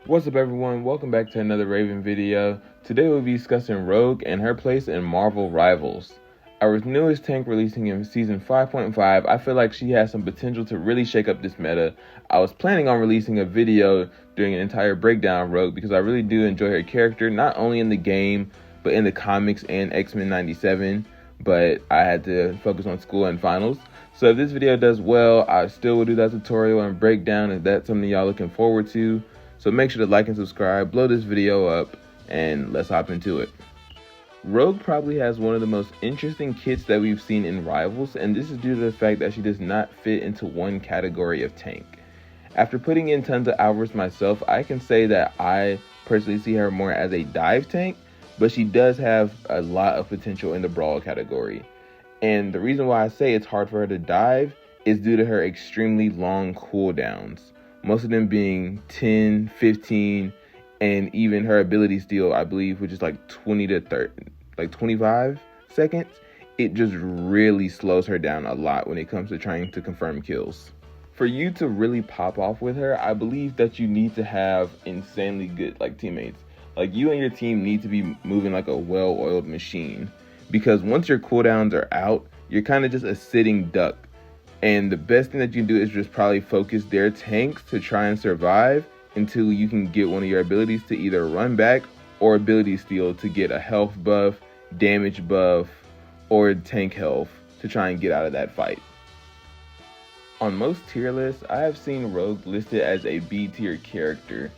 What's up everyone, welcome back to another Raven video. Today we'll be discussing Rogue and her place in Marvel Rivals. Our newest tank releasing in season 5.5, I feel like she has some potential to really shake up this meta. I was planning on releasing a video doing an entire breakdown of Rogue because I really do enjoy her character, not only in the game, but in the comics and X-Men 97, but I had to focus on school and finals. So if this video does well, I still will do that tutorial and breakdown if that's something y'all looking forward to. So make sure to like and subscribe, blow this video up, and let's hop into it. Rogue probably has one of the most interesting kits that we've seen in Rivals, and this is due to the fact that she does not fit into one category of tank. After putting in tons of hours myself, I can say that I personally see her more as a dive tank, but she does have a lot of potential in the brawl category. And the reason why I say it's hard for her to dive is due to her extremely long cooldowns. Most of them being 10, 15, and even her ability steal, I believe, which is like 20 to 30, like 25 seconds. It just really slows her down a lot when it comes to trying to confirm kills. For you to really pop off with her, I believe that you need to have insanely good teammates. Like you and your team need to be moving like a well-oiled machine, because once your cooldowns are out, you're kind of just a sitting duck. And the best thing that you can do is just probably focus their tanks to try and survive until you can get one of your abilities to either run back or ability steal to get a health buff, damage buff, or tank health to try and get out of that fight. On most tier lists, I have seen Rogue listed as a B tier character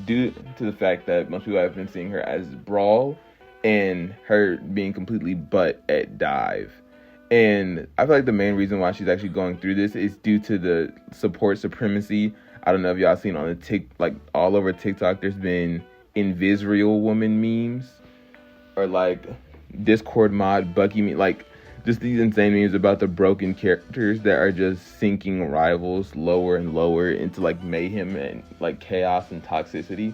due to the fact that most people have been seeing her as Brawl and her being completely butt at Dive. And I feel like the main reason why she's actually going through this is due to the support supremacy. I don't know if y'all seen on the all over TikTok, there's been Invisreal woman memes or like Discord mod Bucky just these insane memes about the broken characters that are just sinking Rivals lower and lower into like mayhem and like chaos and toxicity.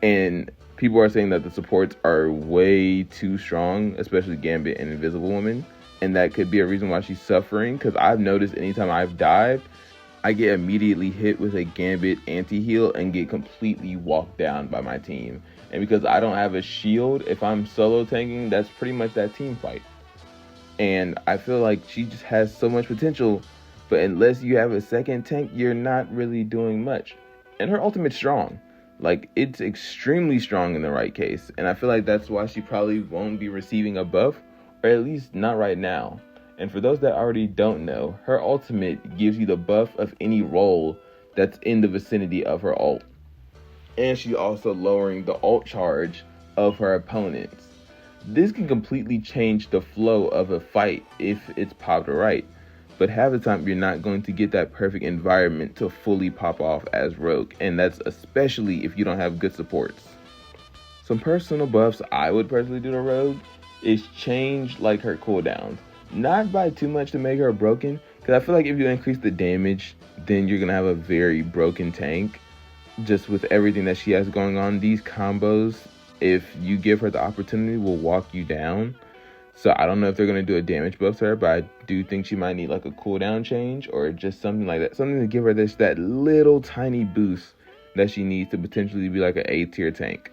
And people are saying that the supports are way too strong, especially Gambit and Invisible Woman. And that could be a reason why she's suffering, because I've noticed anytime I've dived, I get immediately hit with a Gambit anti-heal and get completely walked down by my team. And because I don't have a shield, if I'm solo tanking, that's pretty much that team fight. And I feel like she just has so much potential, but unless you have a second tank, you're not really doing much. And her ultimate's strong. Like, it's extremely strong in the right case. And I feel like that's why she probably won't be receiving a buff, or at least not right now. And for those that already don't know, her ultimate gives you the buff of any role that's in the vicinity of her ult. And she's also lowering the ult charge of her opponents. This can completely change the flow of a fight if it's popped right. But half the time you're not going to get that perfect environment to fully pop off as Rogue. And that's especially if you don't have good supports. Some personal buffs I would personally do to Rogue is change like her cooldowns, not by too much to make her broken, because I feel like if you increase the damage, then you're gonna have a very broken tank. Just with everything that she has going on, these combos, if you give her the opportunity, will walk you down. So I don't know if they're gonna do a damage buff to her, but I do think she might need like a cooldown change or just something like that, something to give her that little tiny boost that she needs to potentially be like an A tier tank.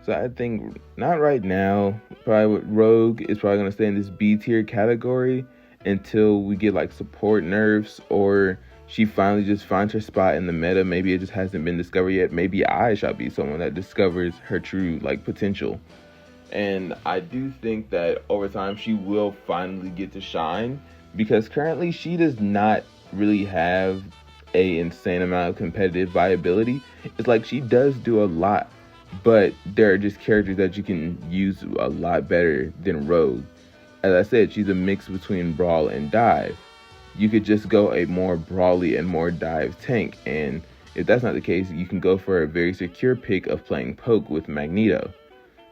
So I think not right now. Probably with Rogue is probably gonna stay in this B tier category until we get like support nerfs, or she finally just finds her spot in the meta. Maybe it just hasn't been discovered yet. Maybe I shall be someone that discovers her true potential. And I do think that over time she will finally get to shine, because currently she does not really have a insane amount of competitive viability. It's like she does do a lot, but there are just characters that you can use a lot better than Rogue. As I said, she's a mix between Brawl and Dive. You could just go a more Brawly and more Dive tank, and if that's not the case, you can go for a very secure pick of playing Poke with Magneto.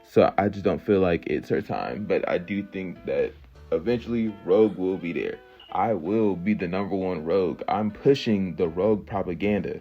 So I just don't feel like it's her time, but I do think that eventually Rogue will be there. I will be the #1 Rogue. I'm pushing the Rogue propaganda.